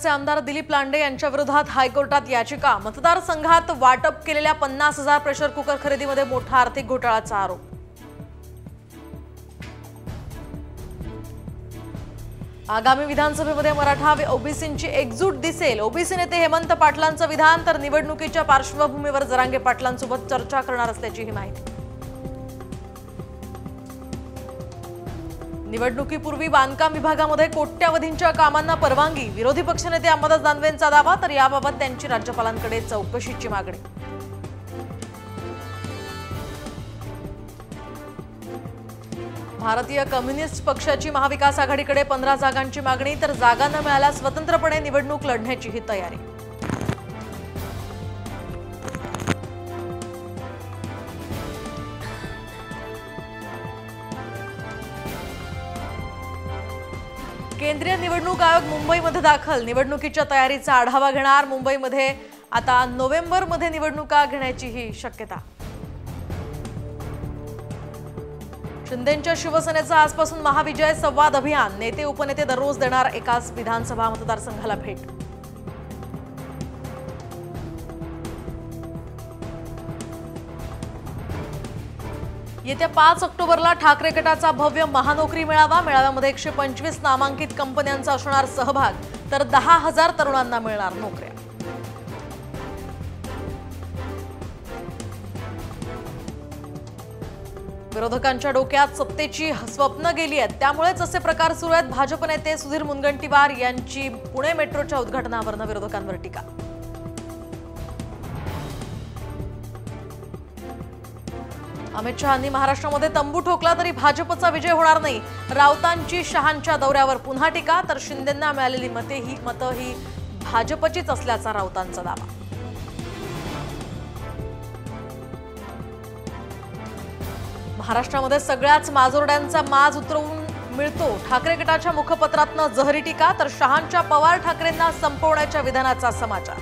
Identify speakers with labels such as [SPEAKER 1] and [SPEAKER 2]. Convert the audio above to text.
[SPEAKER 1] आमदार दिलीप लांडे यांच्या विरोधात हायकोर्टात याचिका। मतदारसंघात वाटप केलेल्या 50,000 प्रेशर कुकर खरेदीमध्ये मोठा आर्थिक घोटाळ्याचा आरोप। आगामी विधानसभेमध्ये मराठा ओबीसींची एकजूट दिसेल। ओबीसी नेते हेमंत पाटलांचं विधान, तर निवडणुकीच्या पार्श्वभूमीवर जरांगे पाटलांसोबत चर्चा करणार असल्याची ही माहिती। निवडणुकीपूर्वी बांधकाम विभागामध्ये कोट्यवधींच्या कामांना परवानगी। विरोधी पक्षनेते अंबादास दानवेंचा दावा, तर याबाबत त्यांची राज्यपालांकडे चौकशीची मागणी। भारतीय कम्युनिस्ट पक्षाची महाविकास आघाडीकडे 15 जागांची मागणी, तर जागा न मिळाल्यास स्वतंत्रपणे निवडणूक लढण्याची ही तयारी। केंद्रीय निवडणूक आयोग मुंबईमध्ये दाखल। निवडणुकीच्या तयारीचा आढावा घेणार। मुंबईमध्ये आता नोव्हेंबरमध्ये निवडणुका घेण्याची ही शक्यता। शिंदेंच्या शिवसेनेचा आजपासून महाविजय संवाद अभियान। नेते उपनेते दररोज देणार एकाच विधानसभा मतदारसंघाला भेट। येत्या 5 ऑक्टोबरला ठाकरे गटाचा भव्य महानोकरी मेळावा। मेळाव्यामध्ये 125 नामांकित कंपन्यांचा असणार सहभाग, तर 10,000 तरुणांना मिळणार नोकऱ्या। विरोधकांच्या डोक्यात सत्तेची स्वप्न गेली आहेत, त्यामुळेच असे प्रकार सुरू आहेत। भाजप नेते सुधीर मुनगंटीवार यांची पुणे मेट्रोच्या उद्घाटनावरून विरोधकांवर टीका। अमित शहांनी महाराष्ट्रामध्ये तंबू ठोकला तरी भाजपचा विजय होणार नाही। राऊतांची शहांच्या दौऱ्यावर पुन्हा टीका, तर शिंदेंना मिळालेली मतं ही भाजपचीच असल्याचा राऊतांचा दावा। महाराष्ट्रामध्ये सगळ्याच माजोरड्यांचा माज उतरवून मिळतो। ठाकरे गटाच्या मुखपत्रातनं जहरी टीका, तर शहांच्या पवार ठाकरेंना संपवण्याच्या विधानाचा समाचार।